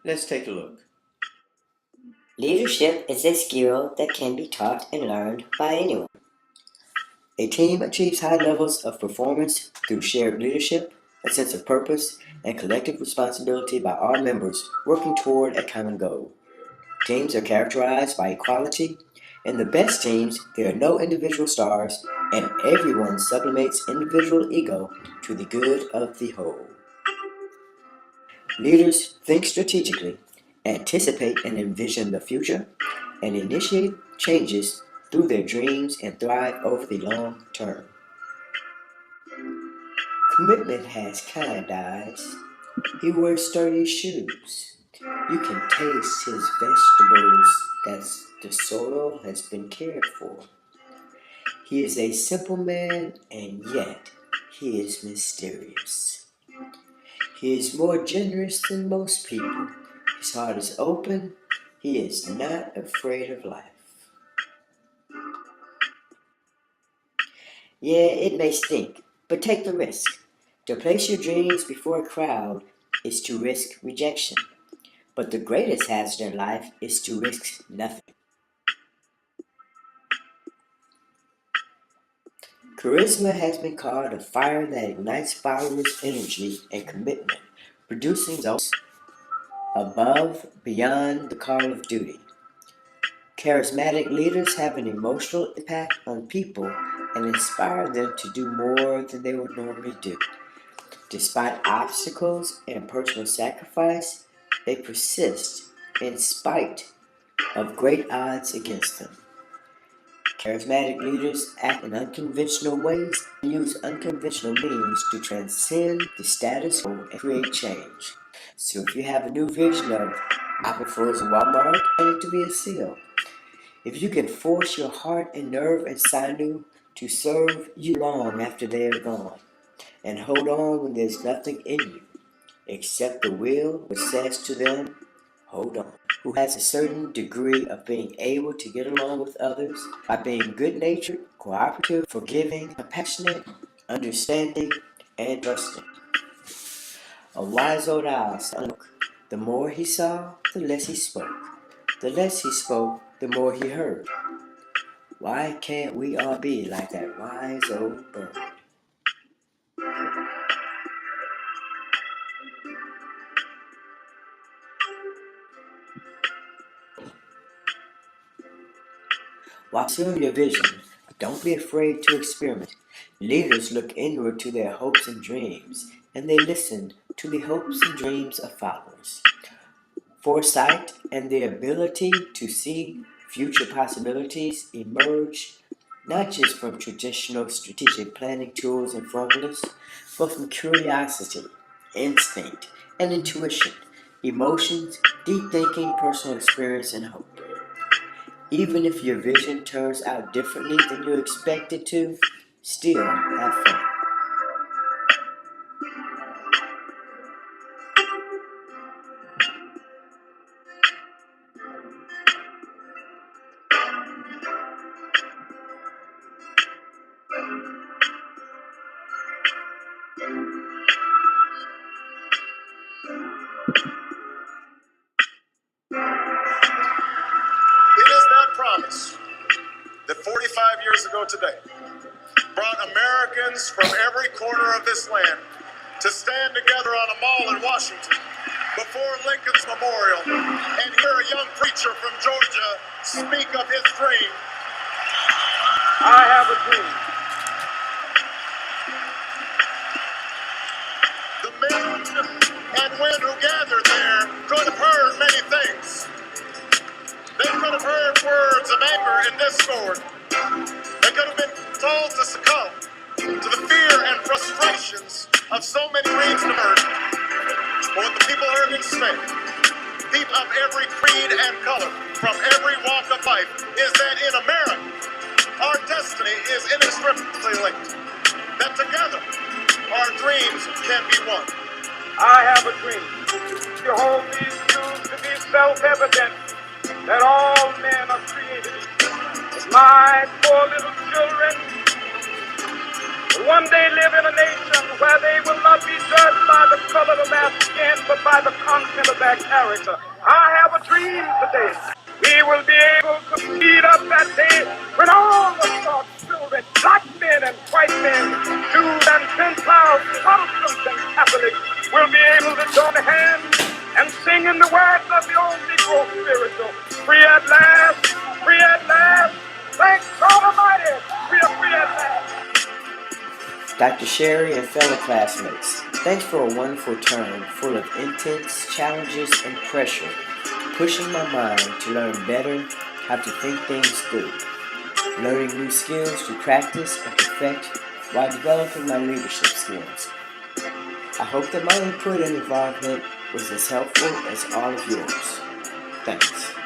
Let's take a look. Leadership is a skill that can be taught and learned by anyone. A team achieves high levels of performance through shared leadership, a sense of purpose, and collective responsibility by all members working toward a common goal. Teams are characterized by equality. In the best teams, there are no individual stars, and everyone sublimates individual ego to the good of the whole. Leaders think strategically, anticipate and envision the future, and initiate changes through their dreams and thrive over the long term. Commitment has kind eyes. He wears sturdy shoes. You can taste his vegetables that the soil has been cared for. He is a simple man, and yet he is mysterious. He is more generous than most people. His heart is open. He is not afraid of life. Yeah, it may stink, but take the risk. To place your dreams before a crowd is to risk rejection. But the greatest hazard in life is to risk nothing. Charisma has been called a fire that ignites followers' energy and commitment, producing results above, beyond the call of duty. Charismatic leaders have an emotional impact on people and inspire them to do more than they would normally do. Despite obstacles and personal sacrifice, they persist in spite of great odds against them. Charismatic leaders act in unconventional ways and use unconventional means to transcend the status quo and create change. So if you have a new vision of opting for a Walmart, planning to be a SEAL, if you can force your heart and nerve and sinew to serve you long after they are gone, and hold on when there's nothing in you except the will which says to them, hold on, who has a certain degree of being able to get along with others by being good-natured, cooperative, forgiving, compassionate, understanding, and trusting. A wise old owl said, the more he saw, the less he spoke. The less he spoke, the more he heard. Why can't we all be like that wise old bird? While pursuing your vision, don't be afraid to experiment. Leaders look inward to their hopes and dreams, and they listen to the hopes and dreams of followers. Foresight and the ability to see future possibilities emerge not just from traditional strategic planning tools and formulas, but from curiosity, instinct, and intuition, emotions, deep thinking, personal experience, and hope. Even if your vision turns out differently than you expected to, still have fun. It is that promise that 45 years ago today brought Americans from every corner of this land to stand together on a mall in Washington before Lincoln's Memorial and hear a young preacher from Georgia speak of his dream. I have a dream. The men and women who gathered there could have heard many things. They could have heard words of anger and discord. They could have been told to succumb to the fear and frustrations of so many reasons of earth. But what the people heard instead, people of every creed and color, from every walk of life, is that in America, our destiny is inextricably linked. That together, our dreams can be one. I have a dream to hold these truths to be self-evident, that all men are created equal. My poor little children one day live in a nation where they will not be judged by the color of their skin, but by the content of their character. I have a dream today. We will be able to speed up that day when all of God's children, black men and white men, Jews and Gentiles, Protestants and Catholics, will be able to join hands and sing in the words of the old Negro spiritual. Free at last, free at last. Thank God Almighty, we are free at last. Dr. Sherry and fellow classmates, thanks for a wonderful term full of intense challenges and pressure, pushing my mind to learn better how to think things through, learning new skills to practice and perfect while developing my leadership skills. I hope that my input and involvement was as helpful as all of yours. Thanks.